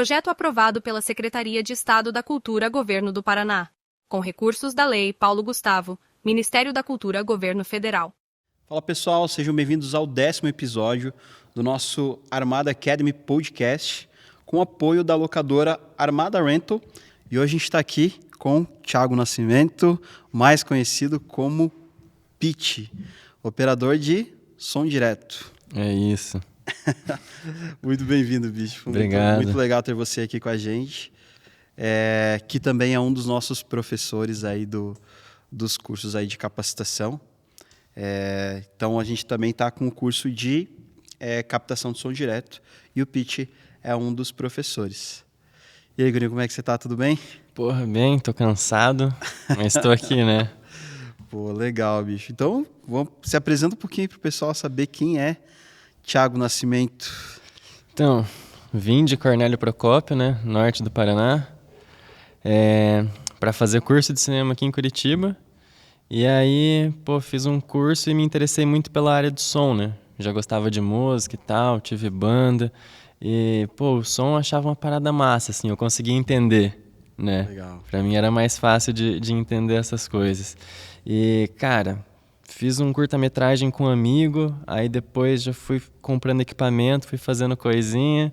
Projeto aprovado pela Secretaria de Estado da Cultura, Governo do Paraná. Com recursos da Lei Paulo Gustavo, Ministério da Cultura, Governo Federal. Fala pessoal, sejam bem-vindos ao 10º episódio do nosso Armada Academy Podcast, com apoio da locadora Armada Rental. E hoje a gente está aqui com Thiago Nascimento, mais conhecido como Pitty, operador de som direto. É isso. Muito bem-vindo, bicho. Obrigado. Muito legal ter você aqui com a gente, que também é um dos nossos professores aí dos cursos aí de capacitação. Então, a gente também está com o curso de captação de som direto e o Pitty é um dos professores. E aí, Gurinho, como é que você tá? Tudo bem? Porra, bem, tô cansado, mas tô aqui, né? Pô, legal, bicho. Então, se apresenta um pouquinho pro pessoal saber quem é Thiago Nascimento. Então, vim de Cornélio Procópio, né, norte do Paraná, para fazer curso de cinema aqui em Curitiba. E aí, fiz um curso e me interessei muito pela área do som, né? Já gostava de música e tal, tive banda. E, o som eu achava uma parada massa, assim, eu conseguia entender, né? Legal. Pra mim era mais fácil de entender essas coisas. E, cara, fiz um curta-metragem com um amigo, aí depois já fui comprando equipamento, fui fazendo coisinha.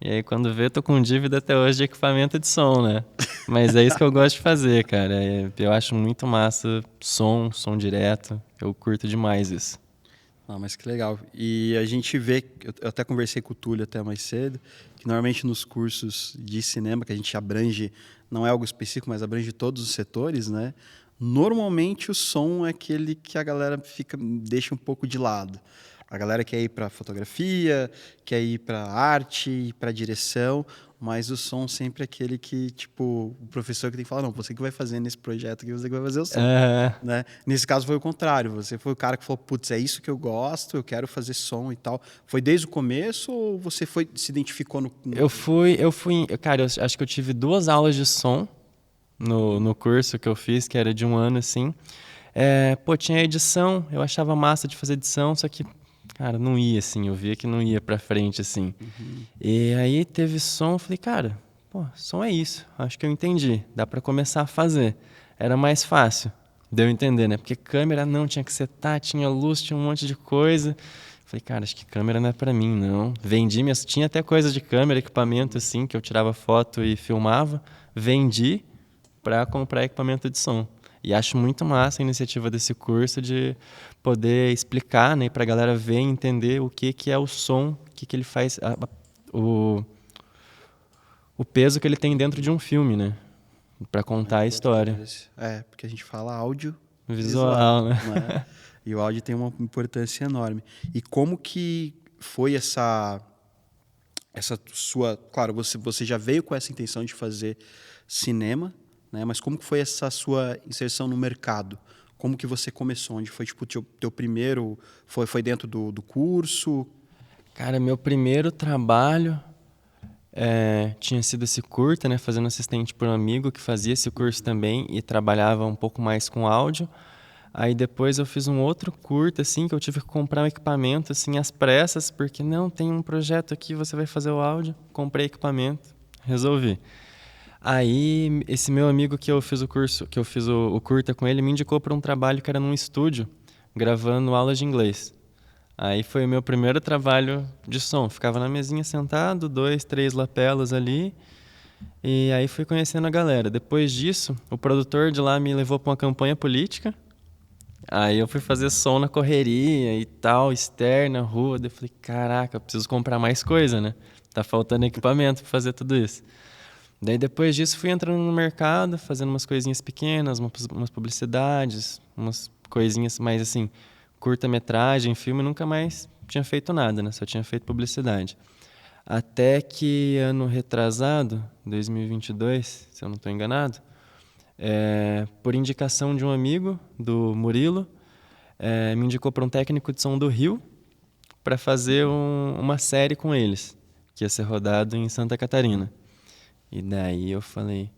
E aí, quando vê, tô com dívida até hoje de equipamento de som, né? Mas é isso que eu gosto de fazer, cara. Eu acho muito massa som direto. Eu curto demais isso. Ah, mas que legal. E a gente vê, eu até conversei com o Túlio até mais cedo, que normalmente nos cursos de cinema, que a gente abrange, não é algo específico, mas abrange todos os setores, né? Normalmente o som é aquele que a galera deixa um pouco de lado. A galera quer ir para fotografia, quer ir para arte, para direção, mas o som sempre é aquele que, tipo, o professor que tem que falar, não, você que vai fazer nesse projeto aqui, você que vai fazer o som. Né? Nesse caso foi o contrário, você foi o cara que falou, putz, é isso que eu gosto, eu quero fazer som e tal. Foi desde o começo ou você se identificou no... Cara, eu acho que eu tive 2 aulas de som no curso que eu fiz, que era de 1 ano, assim. Tinha edição, eu achava massa de fazer edição, só que, cara, não ia, assim, eu via que não ia pra frente, assim. Uhum. E aí teve som, eu falei, cara, som é isso, acho que eu entendi, dá pra começar a fazer. Era mais fácil, deu entender, né? Porque câmera não, tinha que setar, tinha luz, tinha um monte de coisa. Falei, cara, acho que câmera não é pra mim, não. Tinha até coisa de câmera, equipamento, assim, que eu tirava foto e filmava. Vendi pra comprar equipamento de som. E acho muito massa a iniciativa desse curso de poder explicar, né, para a galera ver e entender o que é o som, o que ele faz, o peso que ele tem dentro de um filme, né, para contar a história. Porque a gente fala áudio visual, né? E o áudio tem uma importância enorme. E como que foi essa sua... Claro, você já veio com essa intenção de fazer cinema, né? Mas como que foi essa sua inserção no mercado? Como que você começou? Onde foi tipo teu primeiro... Foi dentro do curso? Cara, meu primeiro trabalho tinha sido esse curta, né? Fazendo assistente por um amigo que fazia esse curso também e trabalhava um pouco mais com áudio. Aí depois eu fiz um outro curta, assim, que eu tive que comprar um equipamento, assim, às pressas, porque não, tem um projeto aqui, você vai fazer o áudio. Comprei equipamento, resolvi. Aí, esse meu amigo que eu fiz o curta com ele, me indicou para um trabalho que era num estúdio, gravando aulas de inglês. Aí foi o meu primeiro trabalho de som. Ficava na mesinha sentado, 2, 3 lapelas ali, e aí fui conhecendo a galera. Depois disso, o produtor de lá me levou para uma campanha política. Aí eu fui fazer som na correria e tal, externa, rua. Daí eu falei, caraca, eu preciso comprar mais coisa, né? Tá faltando equipamento para fazer tudo isso. Daí depois disso fui entrando no mercado, fazendo umas coisinhas pequenas, umas publicidades, umas coisinhas mais assim, curta-metragem, filme, nunca mais tinha feito nada, né? Só tinha feito publicidade. Até que ano retrasado, 2022, se eu não estou enganado, por indicação de um amigo, do Murilo, me indicou para um técnico de som do Rio para fazer uma série com eles, que ia ser rodado em Santa Catarina. E daí eu falei,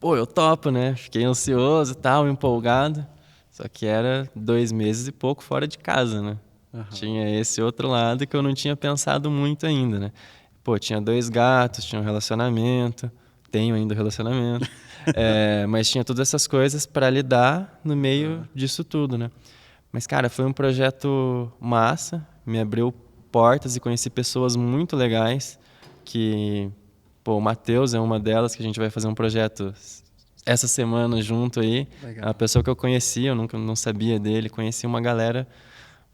eu topo, né? Fiquei ansioso e tal, empolgado. Só que era 2 meses e pouco fora de casa, né? Uhum. Tinha esse outro lado que eu não tinha pensado muito ainda, né? pô, tinha 2 gatos, tinha um relacionamento, tenho ainda um relacionamento, mas tinha todas essas coisas para lidar no meio disso tudo, né? Mas, cara, foi um projeto massa, me abriu portas e conheci pessoas muito legais que, pô, o Matheus é uma delas, que a gente vai fazer um projeto essa semana junto aí. Legal. É uma pessoa que eu conheci, eu nunca não sabia dele, conheci uma galera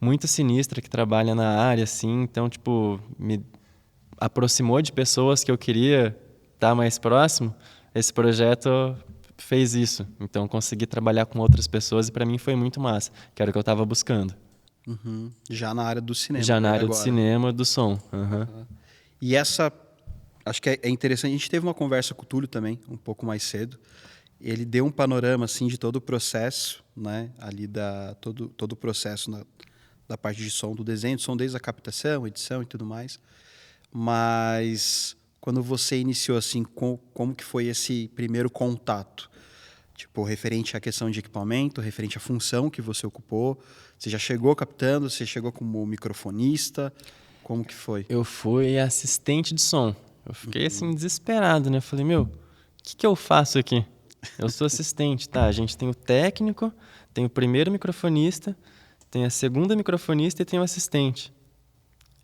muito sinistra que trabalha na área, assim, então, tipo, me aproximou de pessoas que eu queria estar mais próximo. Esse projeto fez isso. Então, consegui trabalhar com outras pessoas e para mim foi muito massa, que era o que eu estava buscando. Uhum. Já na área do cinema. Já na área agora. do cinema, do som. Uhum. E essa, acho que é interessante, a gente teve uma conversa com o Túlio também, um pouco mais cedo. Ele deu um panorama assim de todo o processo, né? Ali todo o processo da parte de som, do desenho, do som desde a captação, edição e tudo mais. Mas quando você iniciou assim, como que foi esse primeiro contato? Tipo, referente à questão de equipamento, referente à função que você ocupou. Você já chegou captando? Você chegou como microfonista? Como que foi? Eu fui assistente de som. Eu fiquei assim desesperado, né? Falei, meu, o que eu faço aqui? Eu sou assistente, tá? A gente tem o técnico, tem o primeiro microfonista, tem a segunda microfonista e tem o assistente.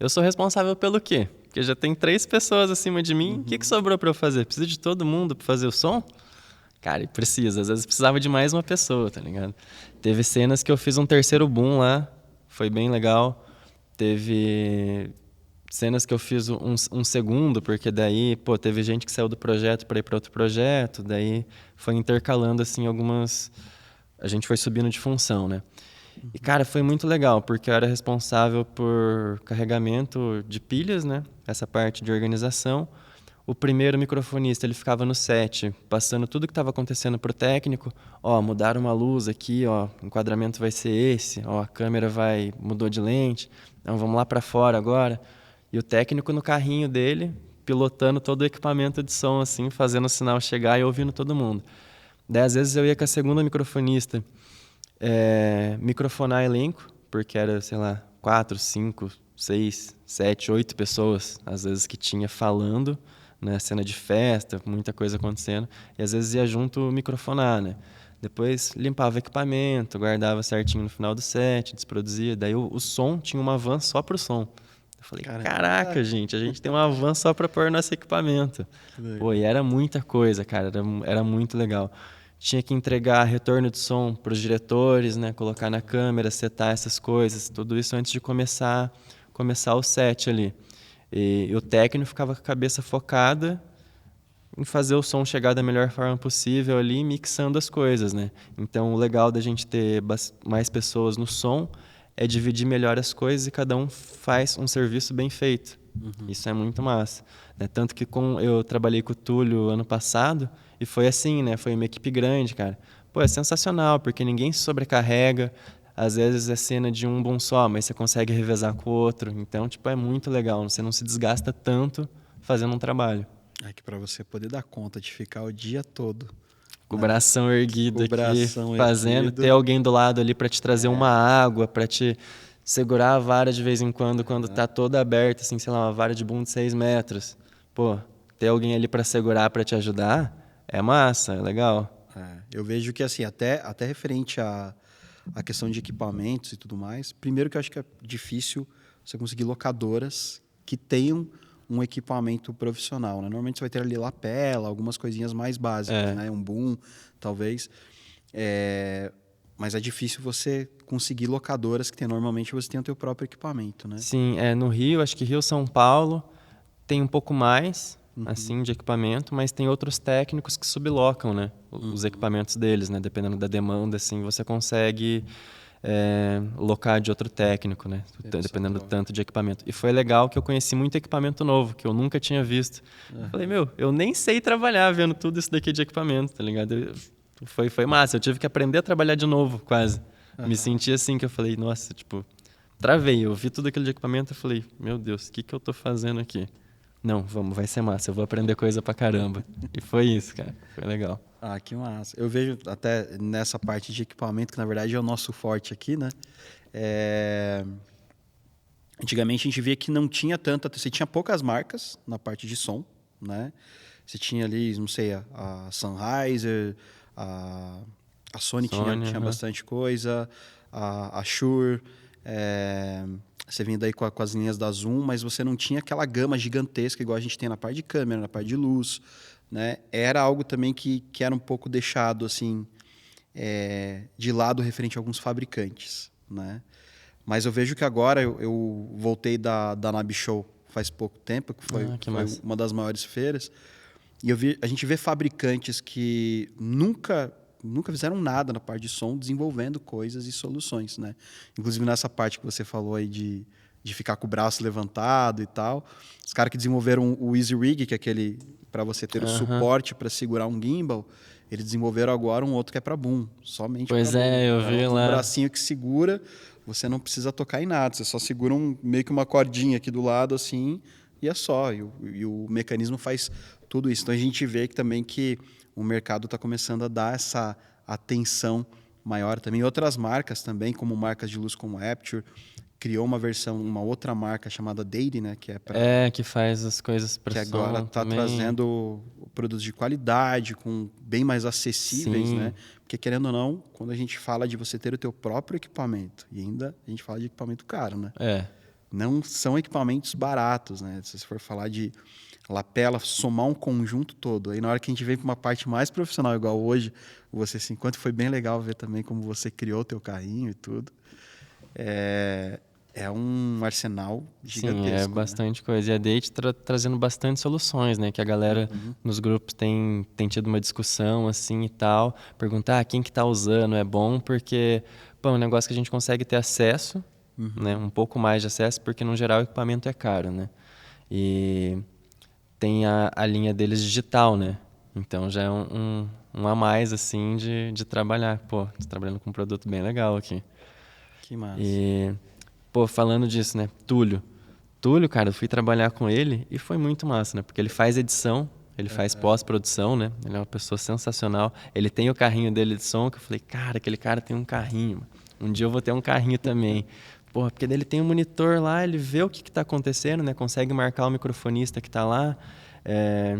Eu sou responsável pelo quê? Porque já tem 3 pessoas acima de mim. O que sobrou para eu fazer? Precisa de todo mundo para fazer o som? Cara, precisa. Às vezes precisava de mais uma pessoa, tá ligado? Teve cenas que eu fiz um terceiro boom lá. Foi bem legal. Teve cenas que eu fiz um segundo, porque daí, pô, teve gente que saiu do projeto para ir para outro projeto. Daí foi intercalando, assim, algumas... A gente foi subindo de função, né? E, cara, foi muito legal, porque eu era responsável por carregamento de pilhas, né? Essa parte de organização. O primeiro microfonista, ele ficava no set, passando tudo que estava acontecendo pro técnico. Ó, mudaram uma luz aqui, ó, o enquadramento vai ser esse, ó, a câmera mudou de lente, então vamos lá para fora agora. E o técnico no carrinho dele, pilotando todo o equipamento de som, assim, fazendo o sinal chegar e ouvindo todo mundo. Daí, às vezes, eu ia com a segunda microfonista microfonar elenco, porque era, sei lá, 4, 5, 6, 7, 8 pessoas, às vezes, que tinha falando, né, cena de festa, muita coisa acontecendo, e às vezes ia junto microfonar, né? Depois limpava o equipamento, guardava certinho no final do set, desproduzia. Daí o som tinha uma van só pro som. Eu falei, caraca, gente, a gente tem uma van só para pôr nosso equipamento. Pô, e era muita coisa, cara, era muito legal. Tinha que entregar retorno de som para os diretores, né, colocar na câmera, setar essas coisas, tudo isso antes de começar o set ali. E o técnico ficava com a cabeça focada em fazer o som chegar da melhor forma possível ali, mixando as coisas, né? Então, o legal da gente ter mais pessoas no som é dividir melhor as coisas e cada um faz um serviço bem feito. Isso é muito massa, né? Tanto que eu trabalhei com o Túlio ano passado e foi assim, né? Foi uma equipe grande, cara. Pô, é sensacional, porque ninguém se sobrecarrega. Às vezes é cena de um bom só, mas você consegue revezar com o outro. Então, tipo, é muito legal. Você não se desgasta tanto fazendo um trabalho. É que para você poder dar conta de ficar o dia todo com o bração erguido aqui, fazendo, erguido. ter alguém do lado ali para te trazer uma água, para te segurar a vara de vez em quando tá toda aberta, assim, sei lá, uma vara de boom de 6 metros. Pô, ter alguém ali para segurar, para te ajudar, é massa, é legal. Eu vejo que, assim, até referente à questão de equipamentos e tudo mais, primeiro que eu acho que é difícil você conseguir locadoras que tenham um equipamento profissional, né? Normalmente você vai ter ali lapela, algumas coisinhas mais básicas, né? Um boom, talvez. Mas é difícil você conseguir locadoras que normalmente você tem o teu próprio equipamento, né? Sim, no Rio, acho que Rio, São Paulo tem um pouco mais, assim, de equipamento, mas tem outros técnicos que sublocam, né? Os equipamentos deles, né? Dependendo da demanda, assim, você consegue locar de outro técnico, né? Dependendo do tanto de equipamento. E foi legal que eu conheci muito equipamento novo, que eu nunca tinha visto. Eu falei, eu nem sei trabalhar vendo tudo isso daqui de equipamento, tá ligado? Foi massa, eu tive que aprender a trabalhar de novo, quase. Me senti assim, que eu falei, nossa, tipo, travei. Eu vi tudo aquilo de equipamento e falei, meu Deus, o que eu tô fazendo aqui? Não, vai ser massa, eu vou aprender coisa pra caramba. E foi isso, cara, foi legal. Ah, que massa. Eu vejo até nessa parte de equipamento, que na verdade é o nosso forte aqui, né? Antigamente a gente via que não tinha tanta... Você tinha poucas marcas na parte de som, né? Você tinha ali, não sei, a Sennheiser, a Sony tinha bastante coisa, a Shure, você vinha daí com as linhas da Zoom, mas você não tinha aquela gama gigantesca igual a gente tem na parte de câmera, na parte de luz, né? Era algo também que era um pouco deixado assim, de lado referente a alguns fabricantes, né? Mas eu vejo que agora eu voltei da NAB Show faz pouco tempo, que foi uma das maiores feiras, e a gente vê fabricantes que nunca fizeram nada na parte de som, desenvolvendo coisas e soluções, né? Inclusive nessa parte que você falou aí de ficar com o braço levantado e tal. Os caras que desenvolveram o Easy Rig, que é aquele para você ter o suporte para segurar um gimbal, eles desenvolveram agora um outro que é para boom, somente para boom. Pois é, eu vi lá. Um bracinho que segura, você não precisa tocar em nada, você só segura meio que uma cordinha aqui do lado assim, e é só. E o mecanismo faz tudo isso. Então a gente vê também que o mercado está começando a dar essa atenção maior também. Outras marcas também, como marcas de luz como a Aperture, criou uma outra marca chamada Dade, né? Que que faz as coisas para som. Que agora está trazendo produtos de qualidade, bem mais acessíveis, Sim. né? Porque querendo ou não, quando a gente fala de você ter o teu próprio equipamento, e ainda a gente fala de equipamento caro, né? Não são equipamentos baratos, né? Se você for falar de lapela, somar um conjunto todo. Aí na hora que a gente vem para uma parte mais profissional, igual hoje, você se encontra, foi bem legal ver também como você criou o teu carrinho e tudo. É um arsenal gigantesco. Sim, bastante coisa. E a Date trazendo bastante soluções, né? Que a galera nos grupos tem tido uma discussão assim e tal. Perguntar quem que tá usando é bom, porque é um negócio que a gente consegue ter acesso, né? Um pouco mais de acesso, porque no geral o equipamento é caro, né? E tem a linha deles digital, né? Então já é um a mais, assim, de trabalhar. Tô trabalhando com um produto bem legal aqui. Que massa. E, falando disso, né? Túlio, cara, eu fui trabalhar com ele e foi muito massa, né? Porque ele faz edição, ele faz pós-produção, né? Ele é uma pessoa sensacional. Ele tem o carrinho dele de som, que eu falei, cara, aquele cara tem um carrinho. Um dia eu vou ter um carrinho também. Porque ele tem um monitor lá, ele vê o que está acontecendo, né? Consegue marcar o microfonista que está lá.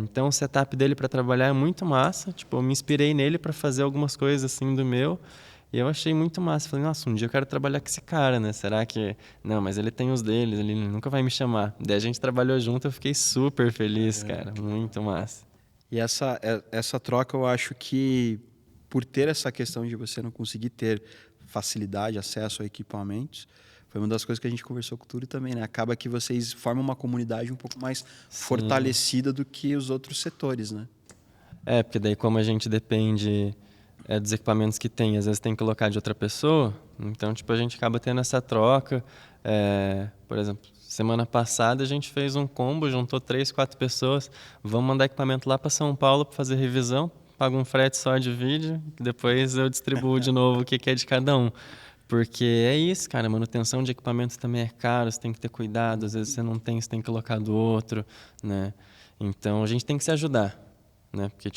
Então o setup dele para trabalhar é muito massa. Eu me inspirei nele para fazer algumas coisas assim do meu. E eu achei muito massa. Falei, nossa, um dia eu quero trabalhar com esse cara, né? Será que... Não, mas ele tem os deles, ele nunca vai me chamar. Daí a gente trabalhou junto, eu fiquei super feliz, cara. Muito massa. E essa troca, eu acho que por ter essa questão de você não conseguir ter facilidade, acesso a equipamentos, foi uma das coisas que a gente conversou com o Túlio também, né? Acaba que vocês formam uma comunidade um pouco mais fortalecida do que os outros setores, né? Porque daí como a gente depende dos equipamentos que tem, às vezes tem que colocar de outra pessoa, então a gente acaba tendo essa troca. Por exemplo, semana passada a gente fez um combo, juntou 3, 4 pessoas, vamos mandar equipamento lá para São Paulo para fazer revisão, paga um frete só de vídeo, que depois eu distribuo de novo o que é de cada um. Porque é isso, cara, manutenção de equipamentos também é caro, você tem que ter cuidado, às vezes você não tem, você tem que colocar do outro, né? Então a gente tem que se ajudar, né? Porque,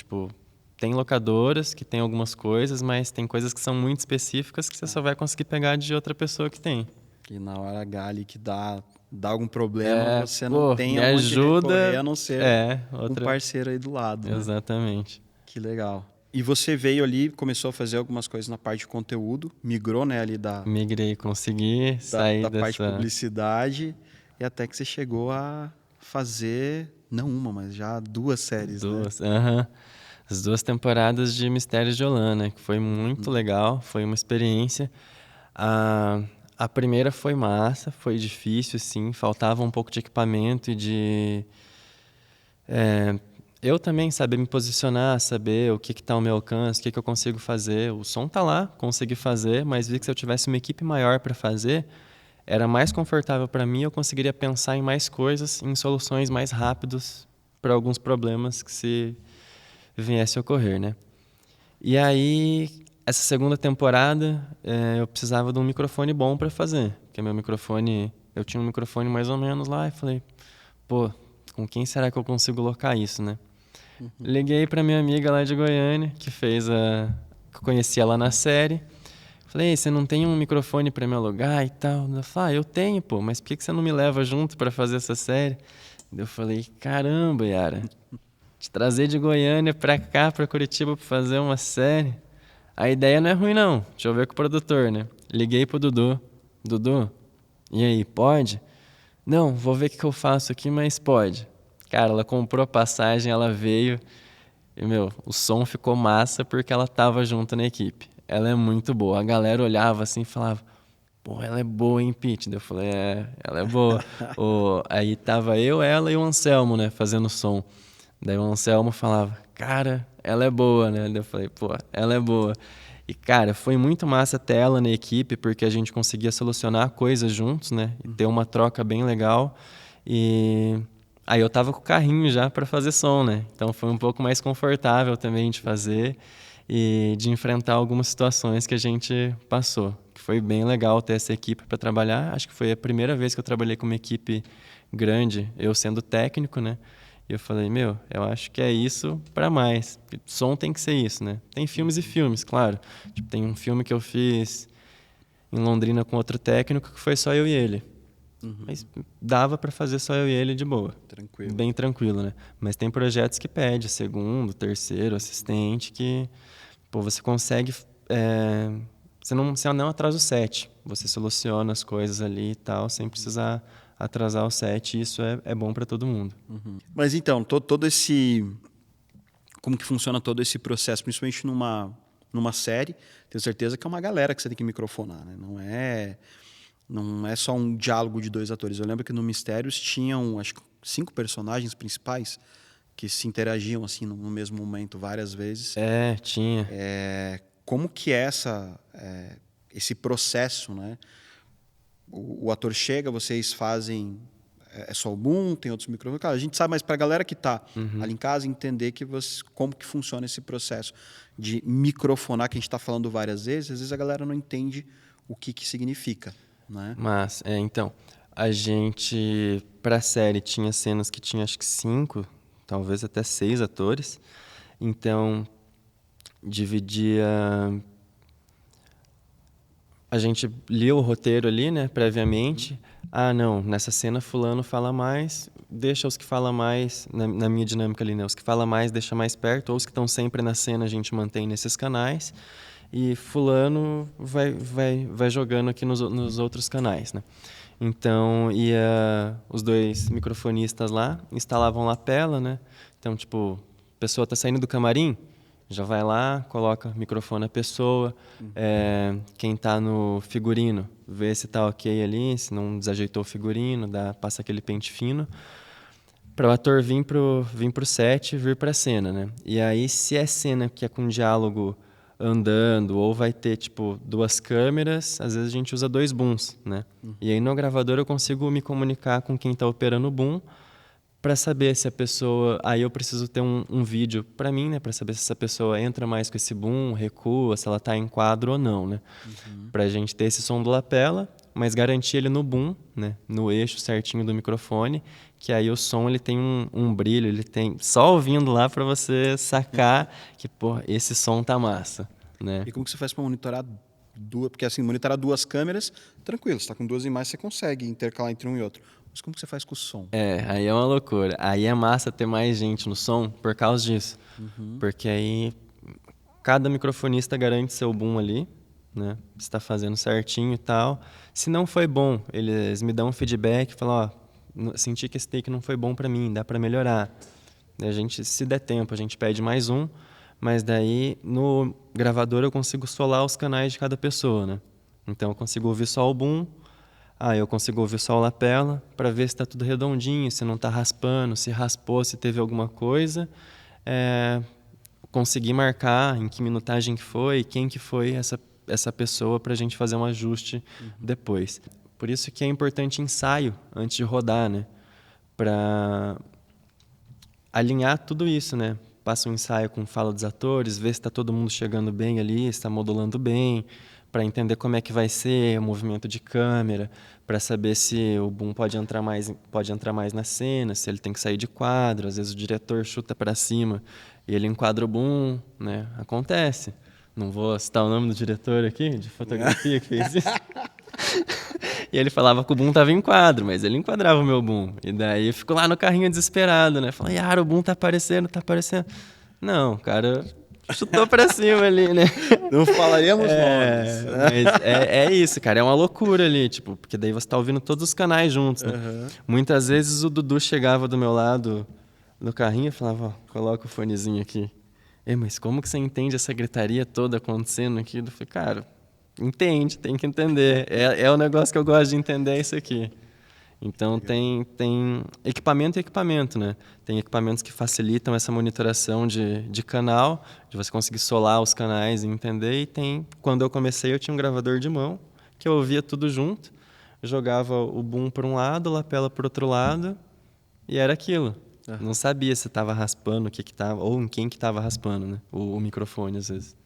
tem locadoras que tem algumas coisas, mas tem coisas que são muito específicas que você só vai conseguir pegar de outra pessoa que tem. Que na hora H ali que dá algum problema, você não tem me aonde ajuda, recorrer, a não ser um parceiro aí do lado. Exatamente. Né? Que legal. E você veio ali, começou a fazer algumas coisas na parte de conteúdo, migrou, né, ali Migrei, consegui sair da parte de publicidade, e até que você chegou a fazer, não uma, mas já 2 séries, duas, né? As 2 temporadas de Mistérios de Olana, que foi muito legal, foi uma experiência. A primeira foi massa, foi difícil, sim, faltava um pouco de equipamento e de... eu também saber me posicionar, saber o que está ao meu alcance, o que eu consigo fazer. O som está lá, consegui fazer, mas vi que se eu tivesse uma equipe maior para fazer, era mais confortável para mim, eu conseguiria pensar em mais coisas, em soluções mais rápidas para alguns problemas que se viesse a ocorrer, né? E aí, essa segunda temporada, eu precisava de um microfone bom para fazer, porque meu microfone, eu tinha um microfone mais ou menos lá e falei, com quem será que eu consigo colocar isso, né? Liguei para minha amiga lá de Goiânia, que eu conhecia lá na série. Falei, você não tem um microfone para me alugar e tal? Ela falou, eu tenho, pô, mas por que você não me leva junto para fazer essa série? Eu falei, caramba, Yara, te trazer de Goiânia para cá, para Curitiba, para fazer uma série. A ideia não é ruim, não. Deixa eu ver com o produtor, né? Liguei pro Dudu. Dudu, e aí, pode? Não, vou ver o que eu faço aqui, mas pode. Cara, ela comprou a passagem, ela veio e, o som ficou massa porque ela tava junto na equipe. Ela é muito boa. A galera olhava assim e falava, pô, ela é boa, hein, Pete? Eu falei, ela é boa. Aí tava eu, ela e o Anselmo, né, fazendo som. Daí o Anselmo falava, cara, ela é boa, né? Eu falei, pô, ela é boa. E, cara, foi muito massa ter ela na equipe, porque a gente conseguia solucionar coisas juntos, né? E ter uma troca bem legal. E aí eu tava com o carrinho já para fazer som, né? Então foi um pouco mais confortável também de fazer e de enfrentar algumas situações que a gente passou. Que foi bem legal ter essa equipe para trabalhar. Acho que foi a primeira vez que eu trabalhei com uma equipe grande, eu sendo técnico, né? E eu falei, eu acho que é isso para mais. Som tem que ser isso, né? Tem filmes e filmes, claro. Tipo, tem um filme que eu fiz em Londrina com outro técnico que foi só eu e ele. Mas dava para fazer só eu e ele de boa. Tranquilo. Bem tranquilo, né? Mas tem projetos que pede segundo, terceiro, assistente, que pô, você consegue... você não atrasa o set. Você soluciona as coisas ali e tal, sem precisar atrasar o set. E isso é bom para todo mundo. Mas então, todo esse... Como que funciona todo esse processo, principalmente numa série, tenho certeza que é uma galera que você tem que microfonar, né? Não é só um diálogo de 2 atores. Eu lembro que no Mistérios tinham, acho que 5 personagens principais que se interagiam assim no mesmo momento várias vezes. Tinha. Como que é esse processo, né? O ator chega, vocês fazem... É só o boom, tem outros microfones. Claro, a gente sabe, mas para a galera que está ali em casa entender como que funciona esse processo de microfonar, que a gente está falando várias vezes, às vezes a galera não entende o que significa, né? Mas, então, a gente, pra série, tinha cenas que tinha acho que 5, talvez até 6 atores. Então, dividia... A gente lia o roteiro ali, né, previamente. Não, nessa cena fulano fala mais, deixa os que falam mais, na minha dinâmica ali, né, os que falam mais deixa mais perto, ou os que estão sempre na cena a gente mantém nesses canais. E fulano vai jogando aqui nos outros canais, né? Então, os 2 microfonistas lá, instalavam lapela, né? Então, tipo, a pessoa tá saindo do camarim, já vai lá, coloca microfone à pessoa. Quem tá no figurino, vê se tá ok ali, se não desajeitou o figurino, passa aquele pente fino. Para o ator vir pro set, vir para a cena, né? E aí, se é cena que é com diálogo andando, ou vai ter, tipo, 2 câmeras, às vezes a gente usa 2 booms, né? E aí, no gravador, eu consigo me comunicar com quem está operando o boom para saber se a pessoa... Aí eu preciso ter um vídeo para mim, né? Para saber se essa pessoa entra mais com esse boom, recua, se ela está em quadro ou não, né? Para a gente ter esse som do lapela, mas garantir ele no boom, né? No eixo certinho do microfone, que aí o som ele tem um brilho, ele tem... Só ouvindo lá para você sacar que, pô, esse som tá massa, né? E como que você faz para monitorar 2? Porque assim, monitorar 2 câmeras, tranquilo, você está com 2 imagens, você consegue intercalar entre um e outro. Mas como que você faz com o som? Aí é uma loucura. Aí é massa ter mais gente no som por causa disso. Porque aí cada microfonista garante seu boom ali, né? Se tá fazendo certinho e tal. Se não foi bom, eles me dão um feedback, falam, senti que esse take não foi bom para mim, dá para melhorar. A gente, se der tempo, a gente pede mais um, mas daí no gravador eu consigo solar os canais de cada pessoa, né? Então eu consigo ouvir só o boom, eu consigo ouvir só o lapela para ver se está tudo redondinho, se não está raspando, se raspou, se teve alguma coisa. Conseguir marcar em que minutagem que foi, quem que foi essa pessoa para a gente fazer um ajuste depois. Por isso que é importante ensaio antes de rodar, né? Para alinhar tudo isso, né? Passa um ensaio com fala dos atores, ver se está todo mundo chegando bem ali, se está modulando bem, para entender como é que vai ser o movimento de câmera, para saber se o boom pode entrar mais na cena, se ele tem que sair de quadro. Às vezes o diretor chuta para cima e ele enquadra o boom, né? Acontece, não vou citar o nome do diretor aqui, de fotografia, que fez isso. E ele falava que o boom tava em quadro, mas ele enquadrava o meu boom. E daí eu fico lá no carrinho desesperado, né? Falei, Yara, o boom tá aparecendo. Não, cara, chutou pra cima ali, né? Não falaríamos nomes. Mas é isso, cara, é uma loucura ali, tipo, porque daí você tá ouvindo todos os canais juntos, né? Muitas vezes o Dudu chegava do meu lado no carrinho e falava, ó, coloca o fonezinho aqui. Mas como que você entende essa gritaria toda acontecendo aqui? Eu falei, cara, entende, tem que entender. É o negócio que eu gosto de entender, é isso aqui. Então tem equipamento e equipamento, né? Tem equipamentos que facilitam essa monitoração de canal, de você conseguir solar os canais e entender. E tem, quando eu comecei, eu tinha um gravador de mão, que eu ouvia tudo junto, jogava o boom para um lado, a lapela para o outro lado, e era aquilo. Não sabia se estava raspando, o que estava, ou em quem que estava raspando, né? O microfone, às vezes.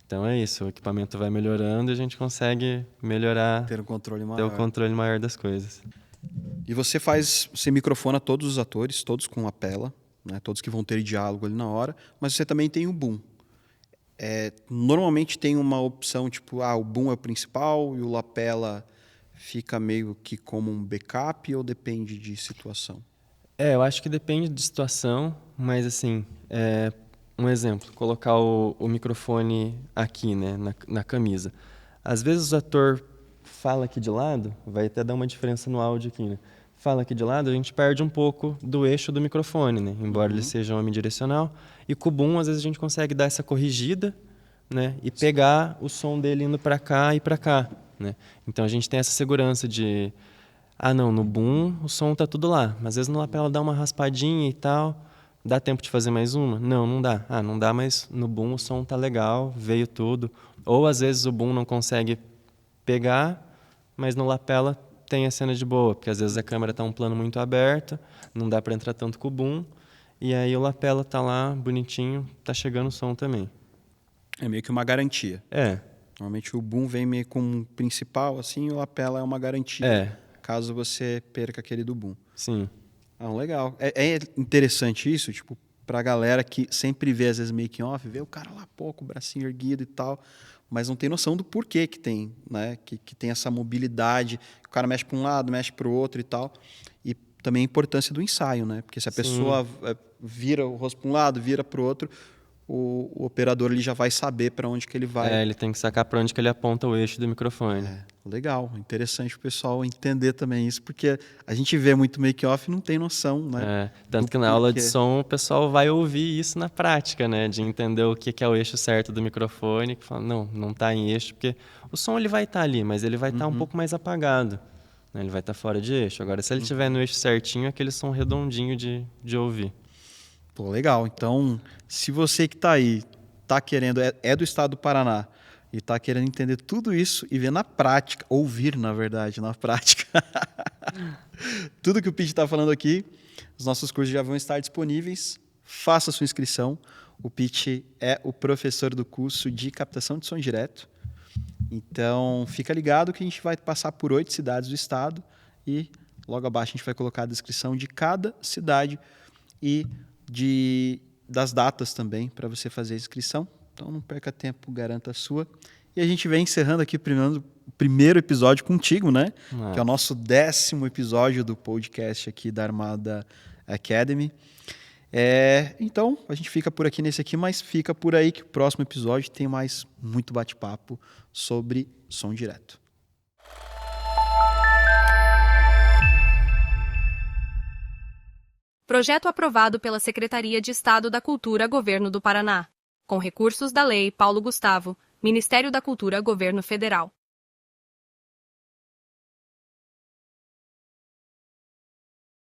Então é isso, o equipamento vai melhorando e a gente consegue melhorar, Ter um controle maior. ter o controle maior das coisas. E você microfona todos os atores, todos com lapela, né? Todos que vão ter diálogo ali na hora, mas você também tem o boom. Normalmente tem uma opção tipo, o boom é o principal e o lapela fica meio que como um backup, ou depende de situação? Eu acho que depende de situação, mas assim, um exemplo, colocar o microfone aqui, né, na camisa. Às vezes o ator fala aqui de lado, vai até dar uma diferença no áudio aqui, né? Fala aqui de lado, a gente perde um pouco do eixo do microfone, né? Embora ele seja omnidirecional. E com o boom, às vezes a gente consegue dar essa corrigida, né? E pegar o som dele indo para cá e para cá, né? Então a gente tem essa segurança de... não, no boom o som tá tudo lá. Mas às vezes no lapela dá uma raspadinha e tal. Dá tempo de fazer mais uma? Não dá. Não dá, mas no boom o som tá legal, veio tudo. Ou às vezes o boom não consegue pegar, mas no lapela tem a cena de boa, porque às vezes a câmera tá um plano muito aberto, não dá para entrar tanto com o boom, e aí o lapela tá lá, bonitinho, tá chegando o som também. É meio que uma garantia. Normalmente o boom vem meio como principal, assim, e o lapela é uma garantia. Caso você perca aquele do boom. Sim. Legal. É interessante isso, tipo, pra galera que sempre vê, às vezes, making off, vê o cara lá, com o bracinho erguido e tal, mas não tem noção do porquê que tem, né? Que tem essa mobilidade, o cara mexe para um lado, mexe para o outro e tal. E também a importância do ensaio, né? Porque se a pessoa vira o rosto para um lado, vira para o outro, o operador ele já vai saber para onde que ele vai. Ele tem que sacar para onde que ele aponta o eixo do microfone. Legal, interessante o pessoal entender também isso, porque a gente vê muito make-off e não tem noção, né? Tanto que na aula de som o pessoal vai ouvir isso na prática, né? De entender o que é o eixo certo do microfone, que fala, não está em eixo, porque o som ele vai estar ali, mas ele vai estar um pouco mais apagado, né? Ele vai estar fora de eixo. Agora, se ele estiver no eixo certinho, é aquele som redondinho de ouvir. Legal. Então, se você que está aí, está querendo, é do estado do Paraná, e está querendo entender tudo isso e ver na prática, ouvir, na verdade, na prática, tudo que o Pete está falando aqui, os nossos cursos já vão estar disponíveis. Faça sua inscrição. O Pete é o professor do curso de captação de som direto. Então, fica ligado que a gente vai passar por 8 cidades do estado e logo abaixo a gente vai colocar a descrição de cada cidade e das datas também para você fazer a inscrição. Então não perca tempo, garanta a sua. E a gente vem encerrando aqui o primeiro episódio contigo, né? Que é o nosso 10º episódio do podcast aqui da Armada Academy. Então, a gente fica por aqui nesse aqui, mas fica por aí que o próximo episódio tem mais muito bate-papo sobre som direto. Projeto aprovado pela Secretaria de Estado da Cultura, Governo do Paraná, com recursos da Lei Paulo Gustavo, Ministério da Cultura, Governo Federal.